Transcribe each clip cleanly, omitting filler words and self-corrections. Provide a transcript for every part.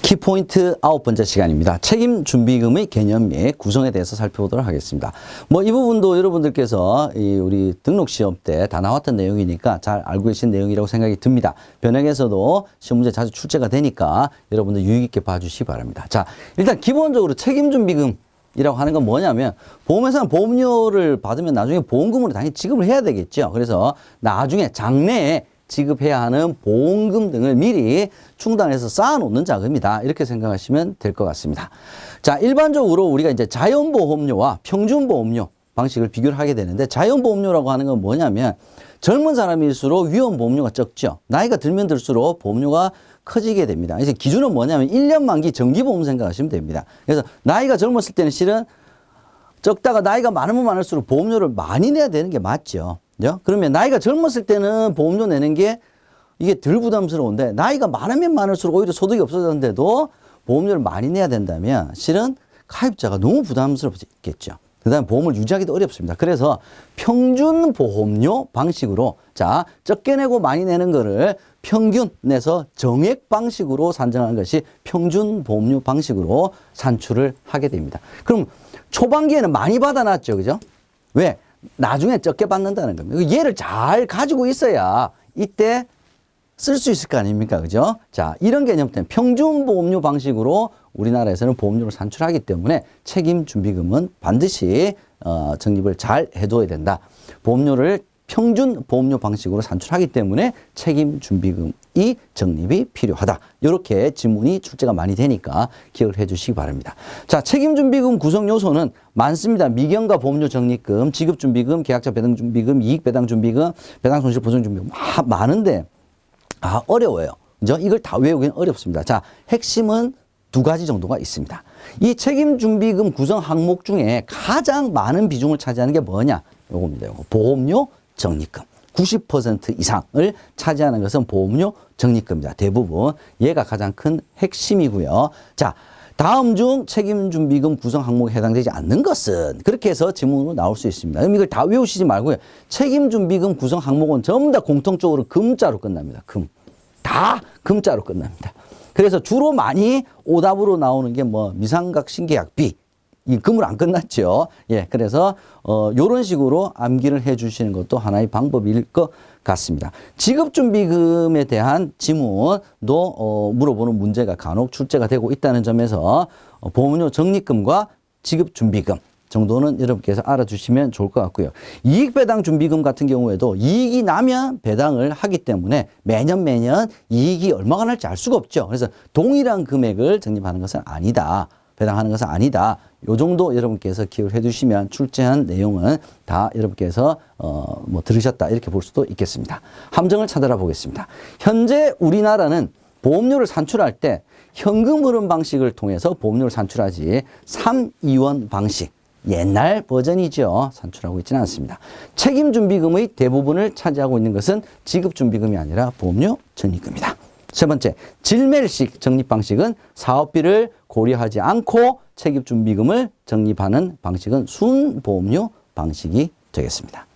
키포인트 9번째 시간입니다. 책임준비금의 개념 및 구성에 대해서 살펴보도록 하겠습니다. 이 부분도 여러분들께서 우리 등록시험 때 다 나왔던 내용이니까 잘 알고 계신 내용이라고 생각이 듭니다. 변형에서도 시험 문제 자주 출제가 되니까 여러분들 유의 깊게 봐주시기 바랍니다. 자, 일단 기본적으로 책임준비금이라고 하는 건 뭐냐면 보험회사는 보험료를 받으면 나중에 보험금으로 당연히 지급을 해야 되겠죠. 그래서 나중에 장래에 지급해야 하는 보험금 등을 미리 충당해서 쌓아놓는 자금이다. 이렇게 생각하시면 될 것 같습니다. 자, 일반적으로 우리가 이제 자연보험료와 평준보험료 방식을 비교를 하게 되는데 자연보험료라고 하는 건 뭐냐면 젊은 사람일수록 위험보험료가 적죠. 나이가 들면 들수록 보험료가 커지게 됩니다. 그래서 기준은 뭐냐면 1년 만기 정기보험 생각하시면 됩니다. 그래서 나이가 젊었을 때는 실은 적다가 나이가 많으면 많을수록 보험료를 많이 내야 되는 게 맞죠. 그러면 나이가 젊었을 때는 보험료 내는 게 이게 덜 부담스러운데 나이가 많으면 많을수록 오히려 소득이 없어졌는데도 보험료를 많이 내야 된다면 실은 가입자가 너무 부담스럽겠죠. 그 다음에 보험을 유지하기도 어렵습니다. 그래서 평균 보험료 방식으로 자 적게 내고 많이 내는 거를 평균 내서 정액 방식으로 산정한 것이 평균 보험료 방식으로 산출을 하게 됩니다. 그럼 초반기에는 많이 받아놨죠. 그죠? 왜? 나중에 적게 받는다는 겁니다. 얘를 잘 가지고 있어야 이때 쓸 수 있을 거 아닙니까? 그죠? 자, 이런 개념 때문에 평균 보험료 방식으로 우리나라에서는 보험료를 산출하기 때문에 책임 준비금은 반드시 적립을 잘 해둬야 된다. 보험료를 평균 보험료 방식으로 산출하기 때문에 책임 준비금이 적립이 필요하다. 이렇게 지문이 출제가 많이 되니까 기억을 해 주시기 바랍니다. 자, 책임 준비금 구성 요소는 많습니다. 미경과 보험료 적립금, 지급 준비금, 계약자 배당 준비금, 이익 배당 준비금, 배당 손실 보전 준비금 많은데 어려워요. 그죠? 이걸 다 외우기는 어렵습니다. 자, 핵심은 두 가지 정도가 있습니다. 이 책임 준비금 구성 항목 중에 가장 많은 비중을 차지하는 게 뭐냐? 요겁니다. 요거. 보험료 적립금. 90% 이상을 차지하는 것은 보험료 적립금입니다. 대부분 얘가 가장 큰 핵심이고요. 자, 다음 중 책임준비금 구성 항목에 해당되지 않는 것은 그렇게 해서 지문으로 나올 수 있습니다. 그럼 이걸 다 외우시지 말고요. 책임준비금 구성 항목은 전부 다 공통적으로 금자로 끝납니다. 다 금자로 끝납니다. 그래서 주로 많이 오답으로 나오는 게 미상각 신계약비. 이 금으로 안 끝났죠. 예, 그래서 요런 식으로 암기를 해 주시는 것도 하나의 방법일 것 같습니다. 지급준비금에 대한 지문도 물어보는 문제가 간혹 출제가 되고 있다는 점에서 보험료 적립금과 지급준비금 정도는 여러분께서 알아주시면 좋을 것 같고요. 이익배당준비금 같은 경우에도 이익이 나면 배당을 하기 때문에 매년 이익이 얼마가 날지 알 수가 없죠. 그래서 동일한 금액을 적립하는 것은 아니다. 배당하는 것은 아니다. 요 정도 여러분께서 기억을 해 두시면 출제한 내용은 다 여러분께서 들으셨다 이렇게 볼 수도 있겠습니다. 함정을 찾아라 보겠습니다. 현재 우리나라는 보험료를 산출할 때 현금 흐름 방식을 통해서 보험료를 산출하지 3이원 방식 옛날 버전이죠. 산출하고 있지는 않습니다. 책임준비금의 대부분을 차지하고 있는 것은 지급준비금이 아니라 보험료 적립금이다. 세 번째, 질멜식 적립 방식은 사업비를 고려하지 않고 책임준비금을 적립하는 방식은 순보험료 방식이 되겠습니다.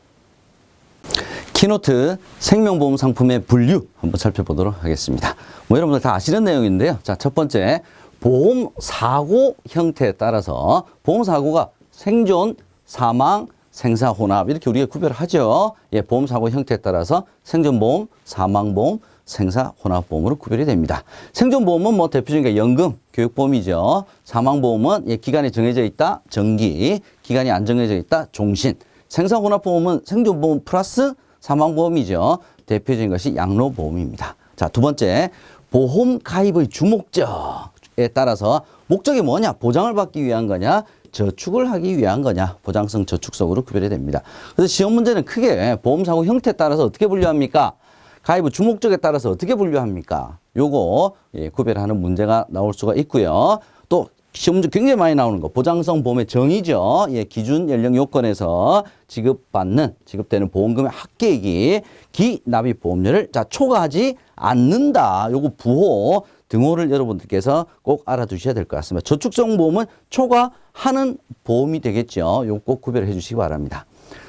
키노트 생명보험 상품의 분류 한번 살펴보도록 하겠습니다. 여러분들 다 아시는 내용인데요. 자, 첫 번째, 보험사고 형태에 따라서 보험사고가 생존, 사망, 생사혼합 이렇게 우리가 구별을 하죠. 예, 보험사고 형태에 따라서 생존보험, 사망보험, 생사혼합보험으로 구별이 됩니다. 생존보험은 대표적인 게 연금, 교육보험이죠. 사망보험은 기간이 정해져 있다, 정기, 기간이 안 정해져 있다, 종신. 생사혼합보험은 생존보험 플러스 사망보험이죠. 대표적인 것이 양로보험입니다. 자, 두 번째, 보험 가입의 주목적에 따라서 목적이 뭐냐? 보장을 받기 위한 거냐? 저축을 하기 위한 거냐? 보장성 저축성으로 구별이 됩니다. 그래서 시험 문제는 크게 보험사고 형태에 따라서 어떻게 분류합니까? 가입의 주목적에 따라서 어떻게 분류합니까? 요거 구별하는 문제가 나올 수가 있고요. 또 시험 문제 굉장히 많이 나오는 거 보장성 보험의 정의죠. 기준 연령 요건에서 지급되는 보험금의 합계액이 기납입 보험료를 초과하지 않는다. 요거 부호 등호를 여러분들께서 꼭 알아두셔야 될 것 같습니다. 저축성 보험은 초과하는 보험이 되겠죠. 요거 꼭 구별해 주시기 바랍니다.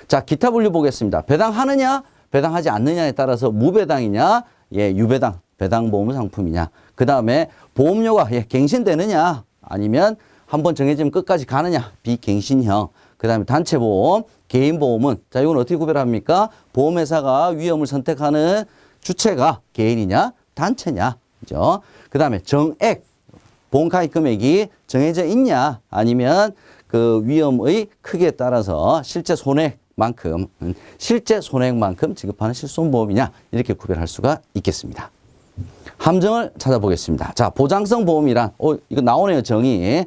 자, 기타 분류 보겠습니다. 배당하느냐? 배당하지 않느냐에 따라서 무배당이냐, 유배당, 배당보험 상품이냐. 그 그 다음에 보험료가 갱신되느냐 아니면 한번 정해지면 끝까지 가느냐 비갱신형. 그 다음에 단체보험, 개인보험은 자 이건 어떻게 구별합니까? 보험회사가 위험을 선택하는 주체가 개인이냐 단체냐. 그죠? 그 다음에 정액, 보험가입 금액이 정해져 있냐 아니면 그 위험의 크기에 따라서 실제 손해만큼 지급하는 실손보험이냐 이렇게 구별할 수가 있겠습니다. 함정을 찾아보겠습니다. 자, 보장성 보험이란 이거 나오네요. 정의.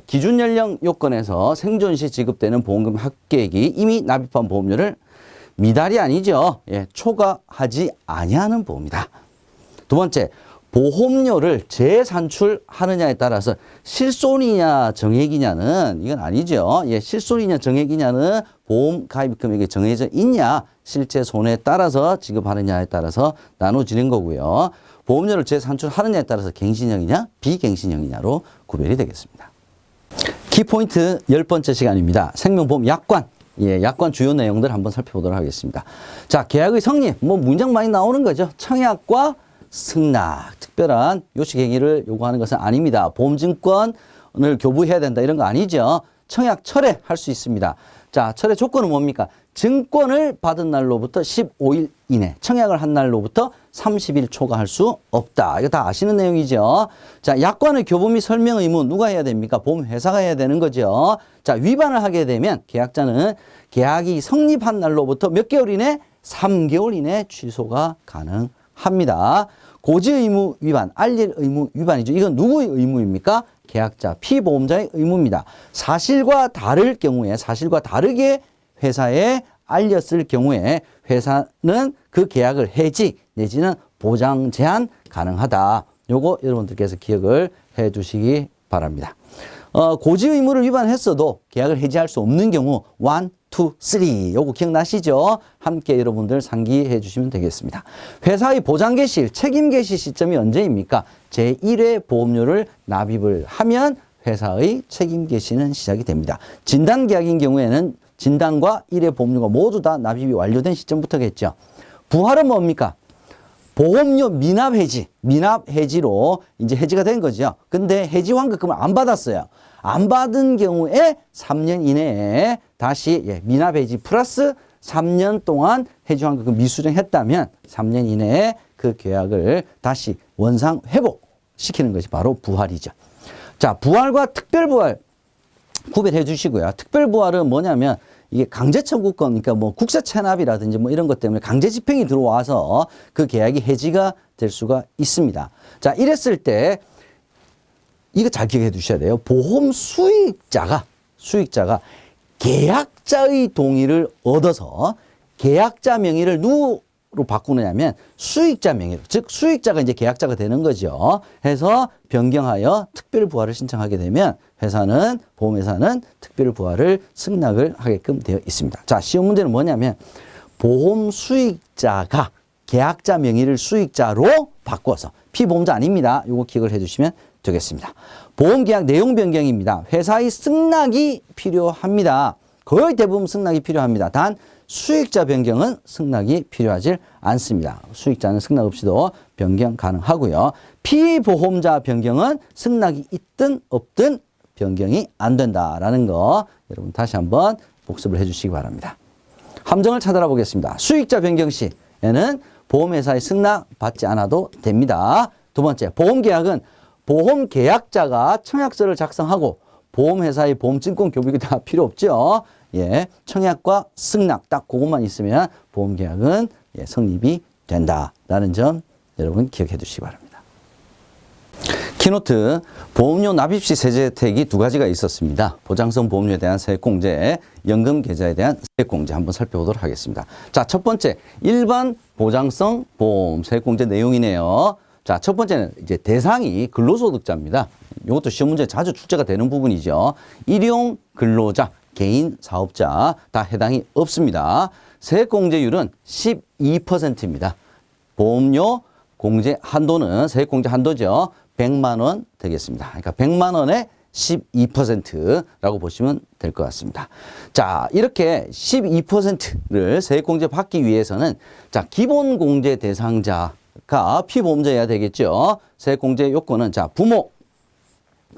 기준 연령 요건에서 생존 시 지급되는 보험금 합계액이 이미 납입한 보험료를 미달이 아니죠. 초과하지 아니하는 보험이다. 두 번째, 보험료를 재산출하느냐에 따라서 실손이냐 정액이냐는 이건 아니죠. 실손이냐 정액이냐는 보험 가입 금액이 정해져 있냐 실제 손해에 따라서 지급하느냐에 따라서 나눠지는 거고요. 보험료를 재산출하느냐에 따라서 갱신형이냐 비갱신형이냐로 구별이 되겠습니다. 키포인트 10번째 시간입니다. 생명보험 약관. 약관 주요 내용들 한번 살펴보도록 하겠습니다. 자, 계약의 성립. 문장 많이 나오는 거죠. 청약과 승낙. 특별한 요식행위를 요구하는 것은 아닙니다. 보험증권을 교부해야 된다 이런 거 아니죠. 청약 철회할 수 있습니다. 자, 철회 조건은 뭡니까? 증권을 받은 날로부터 15일 이내, 청약을 한 날로부터 30일 초과할 수 없다. 이거 다 아시는 내용이죠. 자, 약관의 교부 및 설명 의무 누가 해야 됩니까? 보험회사가 해야 되는 거죠. 자, 위반을 하게 되면 계약자는 계약이 성립한 날로부터 몇 개월 이내? 3개월 이내 취소가 가능합니다. 고지 의무 위반, 알릴 의무 위반이죠. 이건 누구의 의무입니까? 계약자, 피보험자의 의무입니다. 사실과 다를 경우에, 사실과 다르게 회사에 알렸을 경우에 회사는 그 계약을 해지 내지는 보장 제한 가능하다. 요거 여러분들께서 기억을 해 두시기 바랍니다. 고지 의무를 위반했어도 계약을 해지할 수 없는 경우 1, 2, 3 요거 기억나시죠? 함께 여러분들 상기해 주시면 되겠습니다. 회사의 보장 개시, 책임 개시 시점이 언제입니까? 제1회 보험료를 납입을 하면 회사의 책임 개시는 시작이 됩니다. 진단 계약인 경우에는 진단과 1회 보험료가 모두 다 납입이 완료된 시점부터겠죠. 부활은 뭡니까? 보험료 미납 해지, 미납 해지로 이제 해지가 된 거죠. 근데 해지 환급금을 안 받았어요. 안 받은 경우에 3년 이내에 다시 미납 해지 플러스 3년 동안 해지 환급금 미수령했다면 3년 이내에 그 계약을 다시 원상 회복시키는 것이 바로 부활이죠. 자, 부활과 특별부활 구별해 주시고요. 특별부활은 뭐냐면 이게 강제청구권, 그러니까 뭐 국세 체납이라든지 뭐 이런 것 때문에 강제 집행이 들어와서 그 계약이 해지가 될 수가 있습니다. 자, 이랬을 때 이거 잘 기억해 두셔야 돼요. 보험 수익자가 계약자의 동의를 얻어서 계약자 명의를 누구로 바꾸느냐면 수익자 명의로, 즉 수익자가 이제 계약자가 되는 거죠. 해서 변경하여 특별부활을 신청하게 되면 보험회사는 특별부활을 승낙을 하게끔 되어 있습니다. 자, 시험 문제는 뭐냐면 보험 수익자가 계약자 명의를 수익자로 바꿔서 피보험자 아닙니다. 요거 기억을 해주시면 되겠습니다. 보험계약 내용 변경입니다. 회사의 승낙이 필요합니다. 거의 대부분 승낙이 필요합니다. 단 수익자 변경은 승낙이 필요하지 않습니다. 수익자는 승낙 없이도 변경 가능하고요. 피보험자 변경은 승낙이 있든 없든 변경이 안 된다라는 거 여러분 다시 한번 복습을 해 주시기 바랍니다. 함정을 찾아라 보겠습니다. 수익자 변경 시에는 보험회사의 승낙 받지 않아도 됩니다. 두 번째, 보험계약은 보험계약자가 청약서를 작성하고 보험회사의 보험증권 교부가 다 필요 없죠. 청약과 승낙 딱 그것만 있으면 보험계약은 성립이 된다라는 점 여러분 기억해 두시기 바랍니다. 키노트, 보험료 납입 시 세제 혜택이 두 가지가 있었습니다. 보장성 보험료에 대한 세액공제, 연금계좌에 대한 세액공제 한번 살펴보도록 하겠습니다. 자, 첫 번째, 일반 보장성 보험 세액공제 내용이네요. 자, 첫 번째는 이제 대상이 근로소득자입니다. 이것도 시험 문제에 자주 출제가 되는 부분이죠. 일용 근로자, 개인 사업자 다 해당이 없습니다. 세액공제율은 12%입니다. 보험료 공제 한도는 세액공제 한도죠. 100만 원 되겠습니다. 그러니까 100만 원에 12%라고 보시면 될 것 같습니다. 자, 이렇게 12%를 세액공제 받기 위해서는 자, 기본공제 대상자가 가 피보험자여야 되겠죠. 세액공제 요건은 자 부모,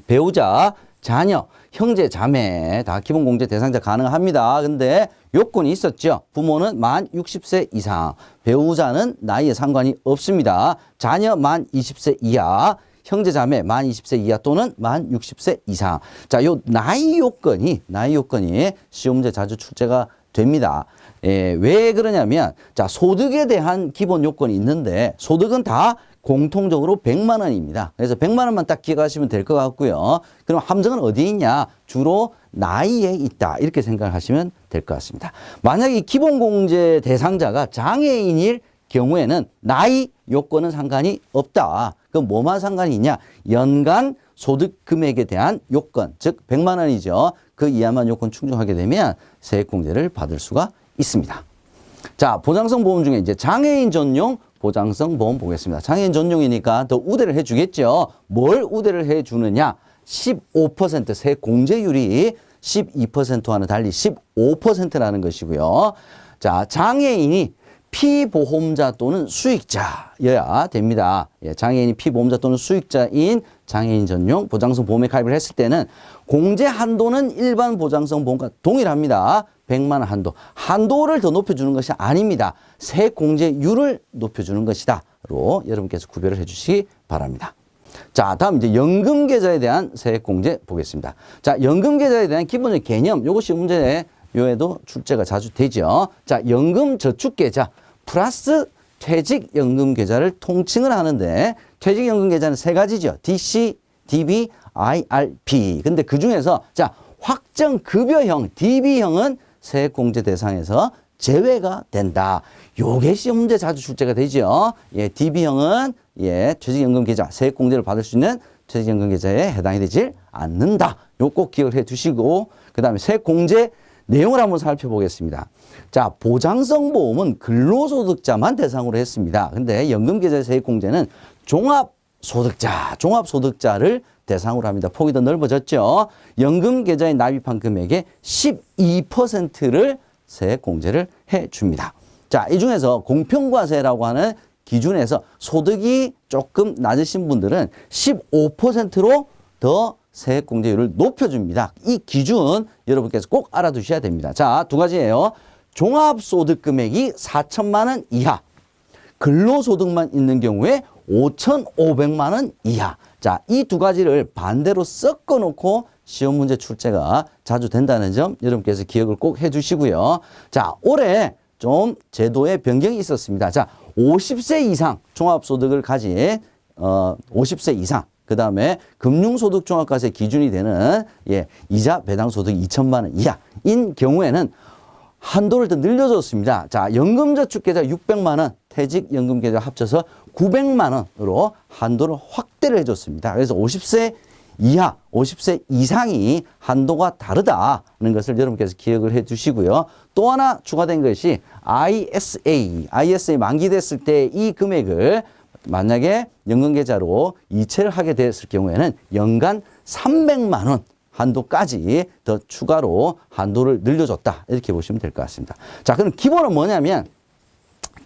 배우자, 자녀, 형제, 자매 다 기본공제 대상자 가능합니다. 근데 요건이 있었죠. 부모는 만 60세 이상, 배우자는 나이에 상관이 없습니다. 자녀 만 20세 이하, 형제, 자매 만 20세 이하 또는 만 60세 이상. 자, 요 나이 요건이 시험 문제 자주 출제가 됩니다. 왜 그러냐면 자, 소득에 대한 기본 요건이 있는데 소득은 다 공통적으로 100만 원입니다. 그래서 100만 원만 딱 기억하시면 될 것 같고요. 그럼 함정은 어디에 있냐? 주로 나이에 있다. 이렇게 생각하시면 될 것 같습니다. 만약에 기본공제 대상자가 장애인일 경우에는 나이 요건은 상관이 없다. 그럼 뭐만 상관이 있냐? 연간 소득 금액에 대한 요건, 즉 100만 원이죠. 그 이하만 요건 충족하게 되면 세액공제를 받을 수가 있습니다. 자, 보장성 보험 중에 이제 장애인 전용 보장성 보험 보겠습니다. 장애인 전용이니까 더 우대를 해주겠죠. 뭘 우대를 해주느냐? 15% 세공제율이 12%와는 달리 15%라는 것이고요. 자, 장애인이 피보험자 또는 수익자여야 됩니다. 예, 장애인이 피보험자 또는 수익자인 장애인 전용 보장성 보험에 가입을 했을 때는 공제 한도는 일반 보장성 보험과 동일합니다. 100만 원 한도. 한도를 더 높여주는 것이 아닙니다. 세공제율을 높여주는 것이다.로 여러분께서 구별을 해주시기 바랍니다. 자, 다음 이제 연금계좌에 대한 세액공제 보겠습니다. 자, 연금계좌에 대한 기본적 개념, 요것이 문제에 요에도 출제가 자주 되죠. 자, 연금저축계좌 플러스 퇴직연금계좌를 통칭을 하는데 퇴직연금계좌는 세 가지죠. DC, DB, IRP. 근데 그 중에서 자, 확정급여형 DB형은 세액공제 대상에서 제외가 된다. 요게 시험 문제 자주 출제가 되죠. 예, DB형은 예, 퇴직연금계좌 세액공제를 받을 수 있는 퇴직연금계좌에 해당이 되질 않는다. 요 꼭 기억을 해 두시고 그 다음에 세액공제 내용을 한번 살펴보겠습니다. 자, 보장성 보험은 근로소득자만 대상으로 했습니다. 근데 연금계좌 세액공제는 종합소득자를 대상으로 합니다. 폭이 더 넓어졌죠. 연금계좌에 납입한 금액의 12%를 세액공제를 해줍니다. 자, 이 중에서 공평과세라고 하는 기준에서 소득이 조금 낮으신 분들은 15%로 더 세액공제율을 높여줍니다. 이 기준 여러분께서 꼭 알아두셔야 됩니다. 자, 두 가지예요. 종합소득금액이 4천만 원 이하, 근로소득만 있는 경우에 5,500만 원 이하. 자, 이 두 가지를 반대로 섞어놓고 시험 문제 출제가 자주 된다는 점 여러분께서 기억을 꼭 해주시고요. 자, 올해 좀 제도의 변경이 있었습니다. 자, 50세 이상 종합소득을 가진 50세 이상 그 다음에 금융소득종합과세 기준이 되는 예, 이자 배당소득 2천만 원 이하인 경우에는 한도를 더 늘려줬습니다. 자, 연금저축계좌 600만 원, 퇴직연금계좌 합쳐서 900만 원으로 한도를 확대를 해줬습니다. 그래서 50세 이하, 50세 이상이 한도가 다르다는 것을 여러분께서 기억을 해 두시고요. 또 하나 추가된 것이 ISA 만기됐을 때 이 금액을 만약에 연금계좌로 이체를 하게 됐을 경우에는 연간 300만 원 한도까지 더 추가로 한도를 늘려줬다. 이렇게 보시면 될 것 같습니다. 자, 그럼 기본은 뭐냐면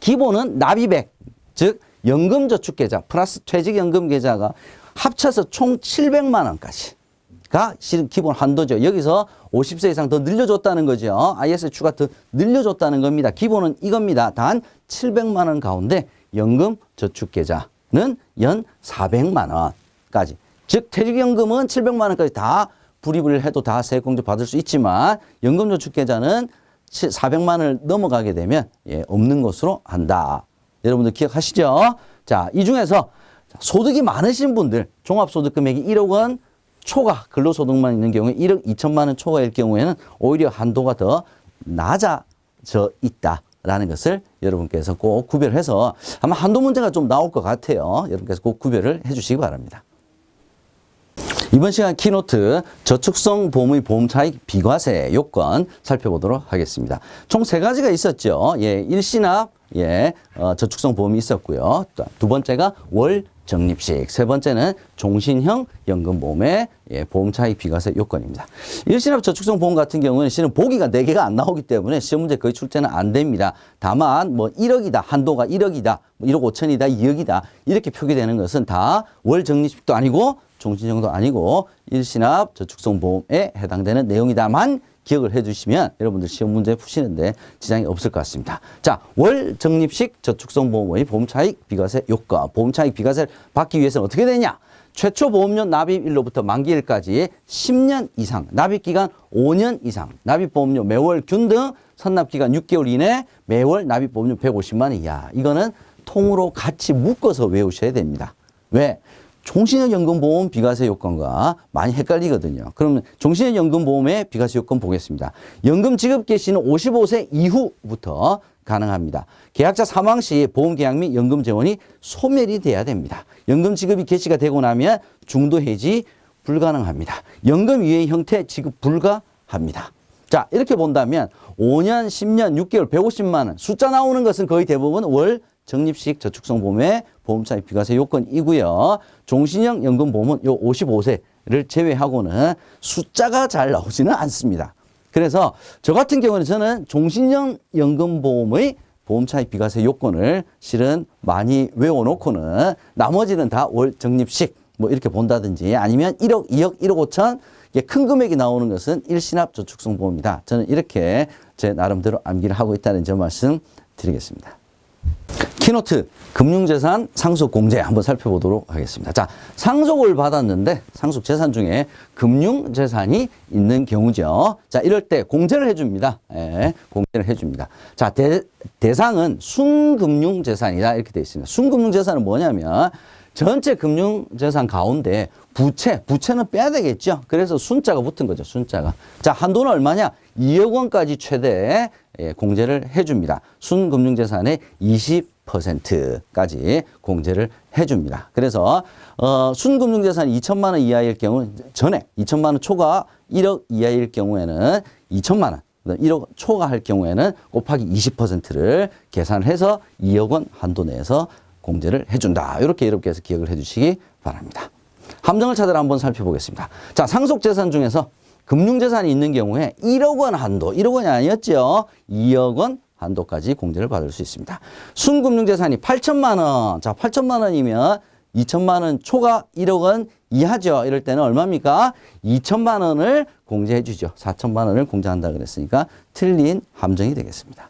기본은 납입액, 즉 연금저축계좌 플러스 퇴직연금계좌가 합쳐서 총 700만 원까지가 실은 기본 한도죠. 여기서 50세 이상 더 늘려줬다는 거죠. IS 추가 더 늘려줬다는 겁니다. 기본은 이겁니다. 단 700만 원 가운데 연금저축계좌는 연 400만 원까지. 즉 퇴직연금은 700만 원까지 다 불입을 해도 다 세액공제 받을 수 있지만 연금저축계좌는 400만 원을 넘어가게 되면 예, 없는 것으로 한다. 여러분들 기억하시죠? 자, 이 중에서 소득이 많으신 분들 종합소득 금액이 1억 원 초과 근로소득만 있는 경우에 1억 2천만 원 초과일 경우에는 오히려 한도가 더 낮아져 있다라는 것을 여러분께서 꼭 구별해서 아마 한도 문제가 좀 나올 것 같아요. 여러분께서 꼭 구별을 해 주시기 바랍니다. 이번 시간 키노트 저축성 보험의 보험 차익 비과세 요건 살펴보도록 하겠습니다. 총 세 가지가 있었죠. 예, 일시납, 예, 저축성 보험이 있었고요. 두 번째가 월 적립식. 세 번째는 종신형 연금보험의 보험차익 비과세 요건입니다. 일시납저축성보험 같은 경우는 실은 보기가 4개가 안 나오기 때문에 시험 문제 거의 출제는 안 됩니다. 다만 뭐 1억이다, 한도가 1억이다, 1억 5천이다, 2억이다 이렇게 표기되는 것은 다 월 적립식도 아니고 종신형도 아니고 일시납저축성보험에 해당되는 내용이다만 기억을 해주시면 여러분들 시험 문제 푸시는데 지장이 없을 것 같습니다. 자, 월 적립식 저축성보험의 보험차익 비과세 요건. 보험차익 비과세를 받기 위해서는 어떻게 되냐? 최초 보험료 납입일로부터 만기일까지 10년 이상, 납입기간 5년 이상, 납입보험료 매월 균등, 선납기간 6개월 이내 매월 납입보험료 150만 원 이하. 이거는 통으로 같이 묶어서 외우셔야 됩니다. 왜? 종신형 연금보험 비과세 요건과 많이 헷갈리거든요. 그러면 종신형 연금보험의 비과세 요건 보겠습니다. 연금 지급 개시는 55세 이후부터 가능합니다. 계약자 사망 시 보험계약 및 연금 재원이 소멸이 돼야 됩니다. 연금 지급이 개시가 되고 나면 중도 해지 불가능합니다. 연금 유예 형태 지급 불가합니다. 자, 이렇게 본다면 5년, 10년, 6개월, 150만 원 숫자 나오는 것은 거의 대부분 월 적립식 저축성보험의 보험차익 비과세 요건이고요. 종신형 연금보험은 요 55세를 제외하고는 숫자가 잘 나오지는 않습니다. 그래서 저 같은 경우는 저는 종신형 연금보험의 보험차익 비과세 요건을 실은 많이 외워놓고는 나머지는 다 월 적립식 뭐 이렇게 본다든지 아니면 1억, 2억, 1억 5천 큰 금액이 나오는 것은 일시납 저축성보험이다. 저는 이렇게 제 나름대로 암기를 하고 있다는 점 말씀 드리겠습니다. 키노트 금융재산 상속 공제 한번 살펴보도록 하겠습니다. 자, 상속을 받았는데 상속 재산 중에 금융재산이 있는 경우죠. 자, 이럴 때 공제를 해줍니다. 공제를 해줍니다. 자, 대상은 순금융재산이다 이렇게 되어 있습니다. 순금융재산은 뭐냐면 전체 금융재산 가운데 부채는 빼야 되겠죠. 그래서 순자가 붙은 거죠. 순자가. 자, 한도는 얼마냐? 2억 원까지 최대 공제를 해줍니다. 순금융재산의 20%까지 공제를 해줍니다. 그래서 순금융재산이 2천만 원 이하일 경우 전액 2천만 원 초과 1억 이하일 경우에는 2천만 원 1억 초과할 경우에는 곱하기 20%를 계산을 해서 2억 원 한도 내에서 공제를 해준다. 이렇게 해서 기억을 해주시기 바랍니다. 함정을 찾아라 한번 살펴보겠습니다. 자, 상속재산 중에서 금융재산이 있는 경우에 1억 원 한도, 1억 원이 아니었죠. 2억 원 한도까지 공제를 받을 수 있습니다. 순금융재산이 8천만 원. 자, 8천만 원이면 2천만 원 초과 1억 원 이하죠. 이럴 때는 얼마입니까? 2천만 원을 공제해 주죠. 4천만 원을 공제한다 그랬으니까 틀린 함정이 되겠습니다.